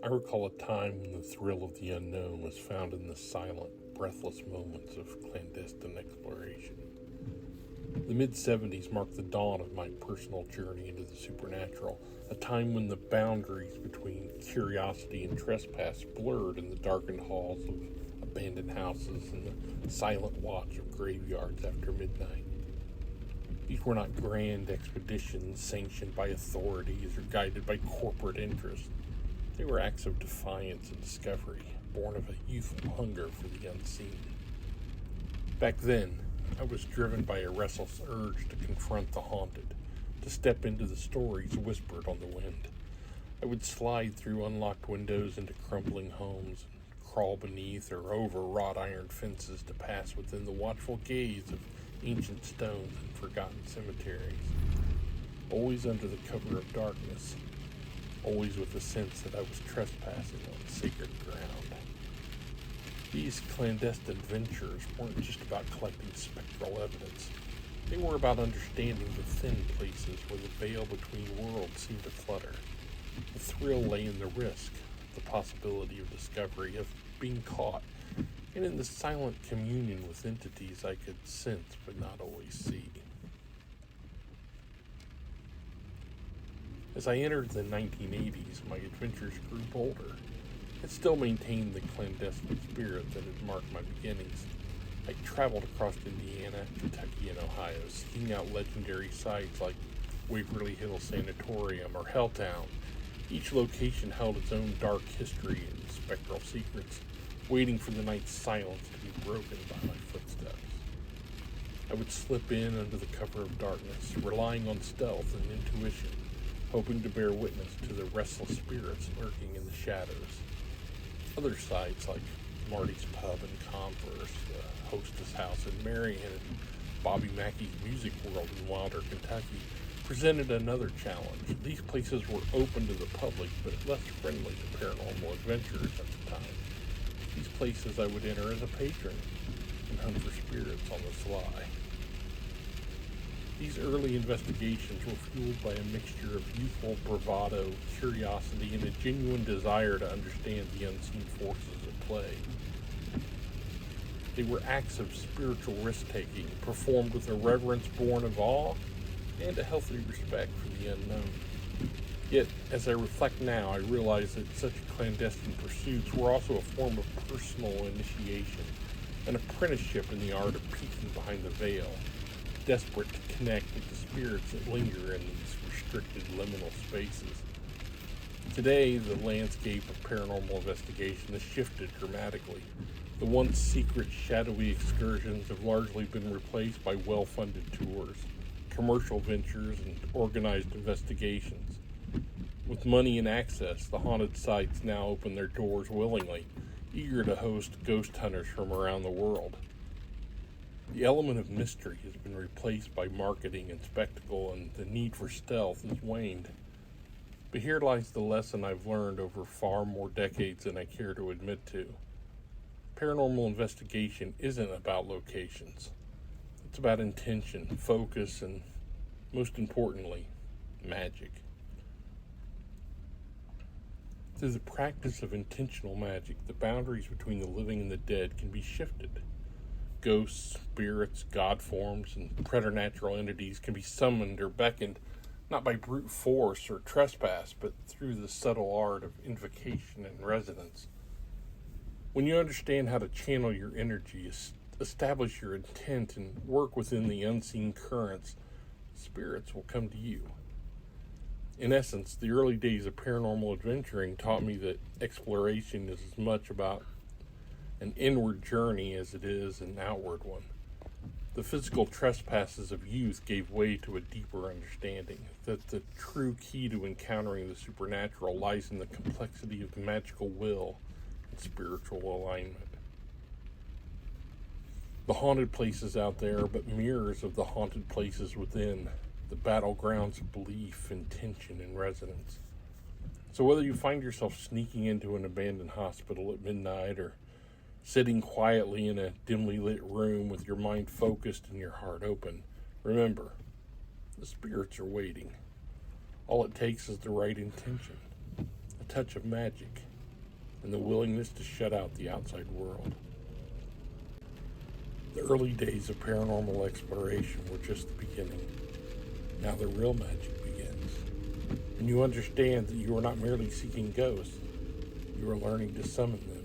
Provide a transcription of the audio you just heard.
I recall a time when the thrill of the unknown was found in the silent, breathless moments of clandestine exploration. The mid-70s marked the dawn of my personal journey into the supernatural, a time when the boundaries between curiosity and trespass blurred in the darkened halls of abandoned houses and the silent watch of graveyards after midnight. These were not grand expeditions sanctioned by authorities or guided by corporate interests. They were acts of defiance and discovery, born of a youthful hunger for the unseen. Back then, I was driven by a restless urge to confront the haunted, to step into the stories whispered on the wind. I would slide through unlocked windows into crumbling homes, and crawl beneath or over wrought iron fences to pass within the watchful gaze of ancient stones and forgotten cemeteries. Always under the cover of darkness, always with the sense that I was trespassing on sacred ground. These clandestine ventures weren't just about collecting spectral evidence. They were about understanding the thin places where the veil between worlds seemed to flutter. The thrill lay in the risk, the possibility of discovery, of being caught, and in the silent communion with entities I could sense but not always see. As I entered the 1980s, my adventures grew bolder. It still maintained the clandestine spirit that had marked my beginnings. I traveled across Indiana, Kentucky, and Ohio, seeking out legendary sites like Waverly Hills Sanatorium or Helltown. Each location held its own dark history and spectral secrets, waiting for the night's silence to be broken by my footsteps. I would slip in under the cover of darkness, relying on stealth and intuition, hoping to bear witness to the restless spirits lurking in the shadows. Other sites like Marty's Pub in Converse, the Hostess House in Marion, and Bobby Mackey's Music World in Wilder, Kentucky, presented another challenge. These places were open to the public, but less friendly to paranormal adventurers at the time. These places I would enter as a patron and hunt for spirits on the sly. These early investigations were fueled by a mixture of youthful bravado, curiosity, and a genuine desire to understand the unseen forces at play. They were acts of spiritual risk-taking, performed with a reverence born of awe and a healthy respect for the unknown. Yet, as I reflect now, I realize that such clandestine pursuits were also a form of personal initiation, an apprenticeship in the art of peeking behind the veil, desperate to connect with the spirits that linger in these restricted liminal spaces. Today, the landscape of paranormal investigation has shifted dramatically. The once secret, shadowy excursions have largely been replaced by well-funded tours, commercial ventures, and organized investigations. With money and access, the haunted sites now open their doors willingly, eager to host ghost hunters from around the world. The element of mystery has been replaced by marketing and spectacle, and the need for stealth has waned. But here lies the lesson I've learned over far more decades than I care to admit to. Paranormal investigation isn't about locations. It's about intention, focus, and, most importantly, magic. Through the practice of intentional magic, the boundaries between the living and the dead can be shifted. Ghosts, spirits, god forms, and preternatural entities can be summoned or beckoned, not by brute force or trespass, but through the subtle art of invocation and resonance. When you understand how to channel your energy, establish your intent, and work within the unseen currents, spirits will come to you. In essence, the early days of paranormal adventuring taught me that exploration is as much about an inward journey as it is an outward one. The physical trespasses of youth gave way to a deeper understanding that the true key to encountering the supernatural lies in the complexity of magical will and spiritual alignment. The haunted places out there are but mirrors of the haunted places within, the battlegrounds of belief, intention, and resonance. So whether you find yourself sneaking into an abandoned hospital at midnight or sitting quietly in a dimly lit room with your mind focused and your heart open, remember, the spirits are waiting. All it takes is the right intention, a touch of magic, and the willingness to shut out the outside world. The early days of paranormal exploration were just the beginning. Now the real magic begins. And you understand that you are not merely seeking ghosts, you are learning to summon them.